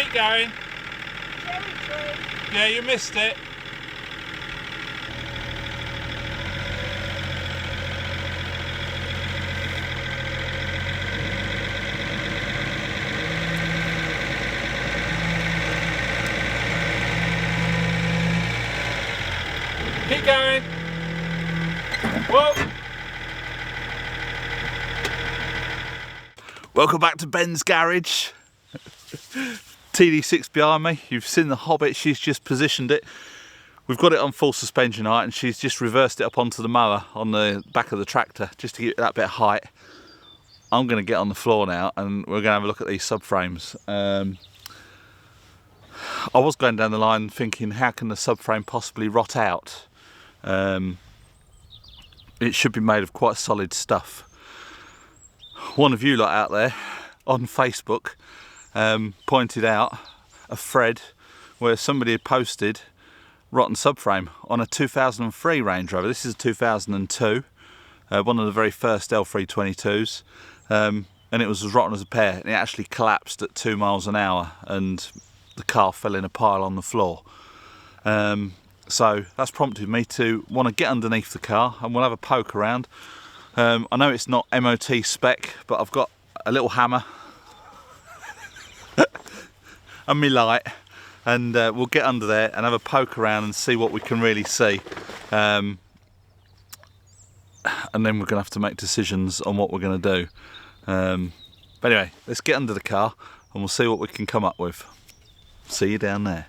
Keep going. Cherry tree. Yeah, you missed it. Keep going. Whoa. Welcome back to Ben's garage. TD6 behind me. You've seen the Hobbit. She's just positioned it. We've got it on full suspension height and she's just reversed it up onto the mower on the back of the tractor just to get that bit of height. I'm going to get on the floor now and we're going to have a look at these subframes. I was going down the line thinking, how can the subframe possibly rot out? It should be made of quite solid stuff. One of you lot out there on Facebook pointed out a thread where somebody had posted rotten subframe on a 2003 Range Rover. This is a 2002, one of the very first L322s, and it was as rotten as a pear, and it actually collapsed at 2 miles an hour and the car fell in a pile on the floor. So that's prompted me to want to get underneath the car and we'll have a poke around. I know it's not MOT spec, but I've got a little hammer and my light, and we'll get under there and have a poke around and see what we can really see. And then we're going to have to make decisions on what we're going to do. But anyway, let's get under the car and we'll see what we can come up with. See you down there.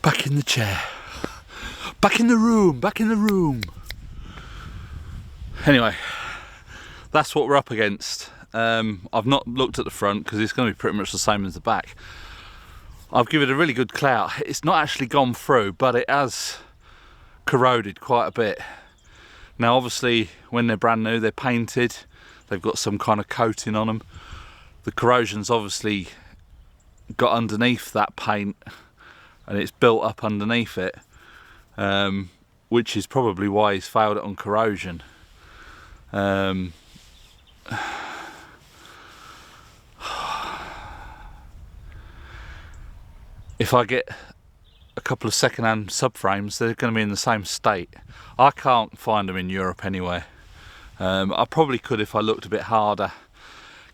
Back in the chair. Back in the room, back in the room. Anyway, that's what we're up against. I've not looked at the front because it's going to be pretty much the same as the back. I've given it a really good clout. It's not actually gone through, but it has corroded quite a bit. Now obviously when they're brand new, they're painted, they've got some kind of coating on them. The corrosion's obviously got underneath that paint and it's built up underneath it. which is probably why he's failed it on corrosion. If I get a couple of second-hand subframes, they're going to be in the same state. I can't find them in Europe anywhere. I probably could if I looked a bit harder.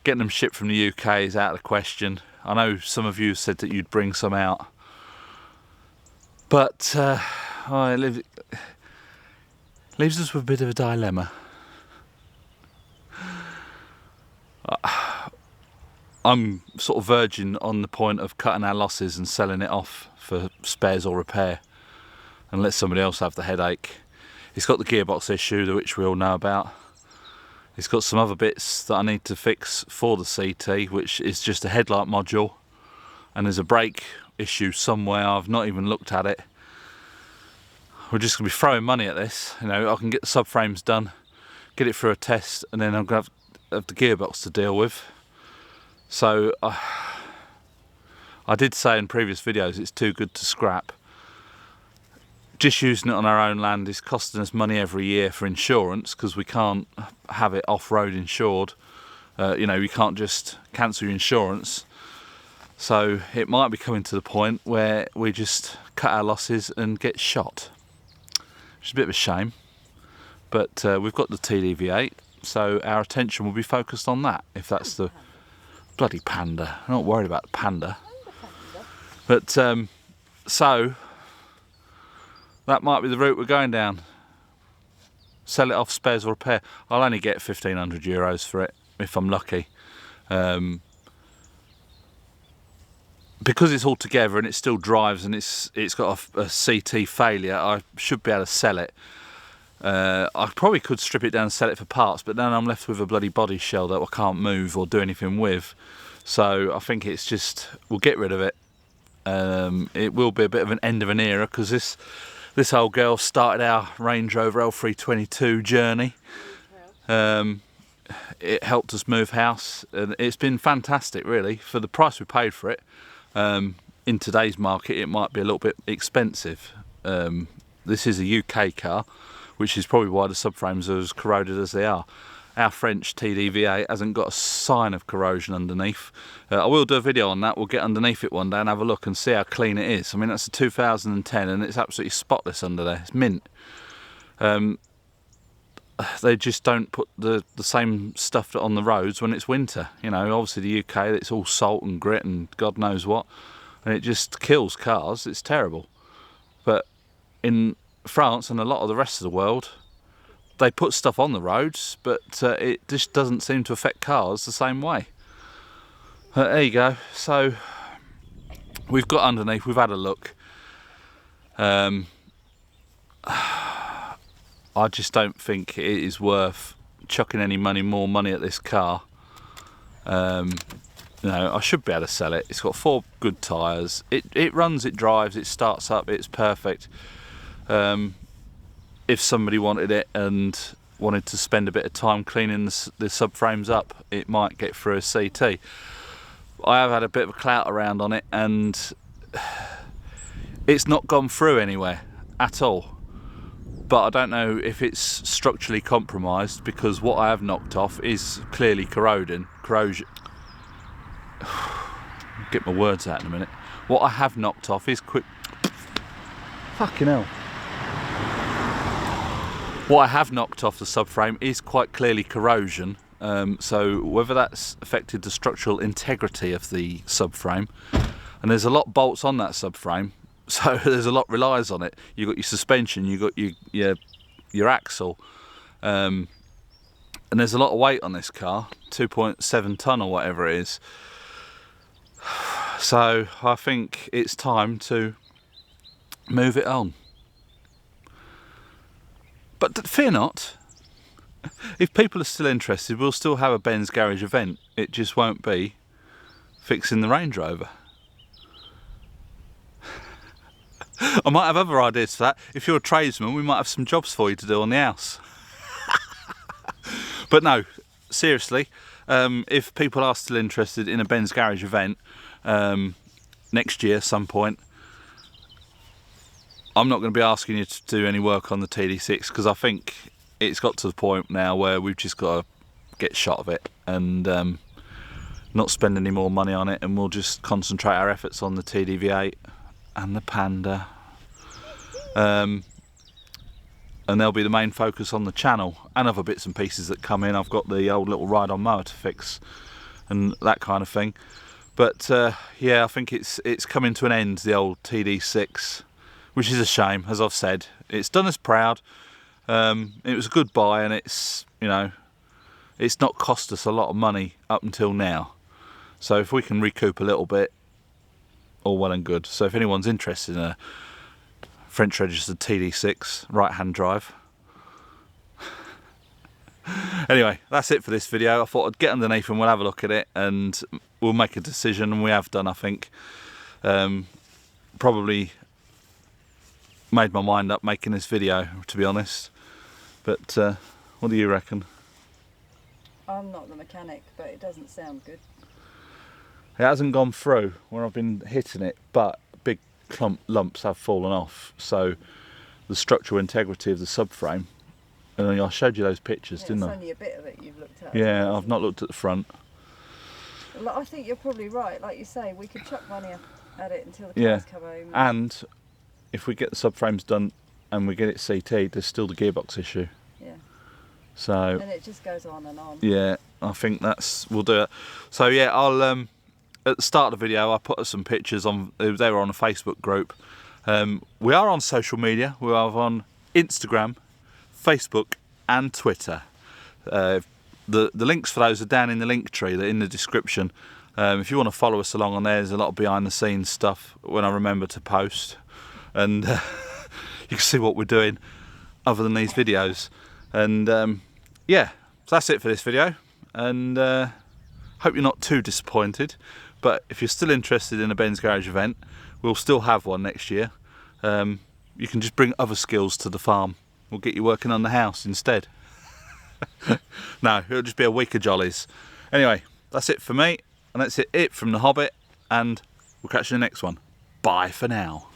Getting them shipped from the UK is out of the question. I know some of you said that you'd bring some out, but it leaves us with a bit of a dilemma. I'm sort of verging on the point of cutting our losses and selling it off for spares or repair and let somebody else have the headache. It's got the gearbox issue, which we all know about. It's got some other bits that I need to fix for the CT, which is just a headlight module, and there's a brake issue somewhere. I've not even looked at it. We're just going to be throwing money at this. You know, I can get the subframes done, get it through a test, and then I'm going to have the gearbox to deal with. So I did say in previous videos it's too good to scrap. Just using it on our own land is costing us money every year for insurance, because we can't have it off-road insured. You know, you can't just cancel your insurance. So it might be coming to the point where we just cut our losses and get shot, which is a bit of a shame. But we've got the TD6, so our attention will be focused on that, if that's the bloody panda. I'm not worried about the panda. But so that might be the route we're going down. Sell it off, spares or repair. I'll only get 1,500 euros for it if I'm lucky. Because it's all together and it still drives and it's got a CT failure, I should be able to sell it. I probably could strip it down and sell it for parts, but then I'm left with a bloody body shell that I can't move or do anything with. So I think it's just, we'll get rid of it. It will be a bit of an end of an era, because this old girl started our Range Rover L322 journey. It helped us move house, and it's been fantastic really for the price we paid for it. In today's market it might be a little bit expensive. This is a UK car, which is probably why the subframes are as corroded as they are. Our French TD6 hasn't got a sign of corrosion underneath. I will do a video on that. We'll get underneath it one day and have a look and see how clean it is. I mean, that's a 2010 and it's absolutely spotless under there. It's mint. They just don't put the same stuff on the roads when it's winter. You know, obviously the UK, it's all salt and grit and God knows what, and it just kills cars. It's terrible. But in France and a lot of the rest of the world, they put stuff on the roads, but it just doesn't seem to affect cars the same way. There you go. So we've got underneath, we've had a look. I just don't think it is worth chucking any more money at this car. You know, I should be able to sell it. It's got 4 good tyres. It runs, it drives, it starts up, it's perfect. If somebody wanted it and wanted to spend a bit of time cleaning the subframes up, it might get through a CT. I have had a bit of a clout around on it and it's not gone through anywhere at all. But I don't know if it's structurally compromised, because what I have knocked off is clearly corrosion. Get my words out in a minute. What I have knocked off is fucking hell. What I have knocked off the subframe is quite clearly corrosion. So whether that's affected the structural integrity of the subframe, and there's a lot of bolts on that subframe, so there's a lot relies on it. You've got your suspension, you've got your axle, and there's a lot of weight on this car, 2.7 tonne or whatever it is. So I think it's time to move it on. But fear not, if people are still interested, we'll still have a Ben's Garage event. It just won't be fixing the Range Rover. I might have other ideas for that. If you're a tradesman, we might have some jobs for you to do on the house. But no, seriously, if people are still interested in a Ben's Garage event next year some point, I'm not going to be asking you to do any work on the TD6 because I think it's got to the point now where we've just got to get shot of it and not spend any more money on it, and we'll just concentrate our efforts on the TDV8 and the Panda, and they'll be the main focus on the channel, and other bits and pieces that come in. I've got the old little ride-on mower to fix and that kind of thing. But yeah, I think it's coming to an end, the old TD6, which is a shame. As I've said, it's done us proud. It was a good buy, and it's, you know, it's not cost us a lot of money up until now. So if we can recoup a little bit, all well and good. So if anyone's interested in a French registered TD6 right-hand drive. Anyway, that's it for this video. I thought I'd get underneath and we'll have a look at it and we'll make a decision, and we have done, I think. Probably made my mind up making this video, to be honest. But what do you reckon? I'm not the mechanic, but it doesn't sound good. It hasn't gone through where I've been hitting it, but big lumps have fallen off. So the structural integrity of the subframe, and I showed you those pictures, didn't I? It's only a bit of it you've looked at. Yeah, I've not looked at the front. I think you're probably right. Like you say, we could chuck money at it until the cars come home. And if we get the subframes done and we get it CT'd, there's still the gearbox issue. Yeah. So. And it just goes on and on. Yeah, I think we'll do it. So yeah, I'll at the start of the video I put some pictures on. They were on a Facebook group. We are on social media. We are on Instagram, Facebook, and Twitter. The links for those are down in the link tree. They're in the description. If you want to follow us along on there, there's a lot of behind the scenes stuff when I remember to post, and you can see what we're doing other than these videos. And yeah, so that's it for this video, and hope you're not too disappointed. But if you're still interested in a Ben's Garage event, we'll still have one next year. You can just bring other skills to the farm. We'll get you working on the house instead. No, it'll just be a week of jollies. Anyway, that's it for me, and that's it from The Hobbit, and we'll catch you in the next one. Bye for now.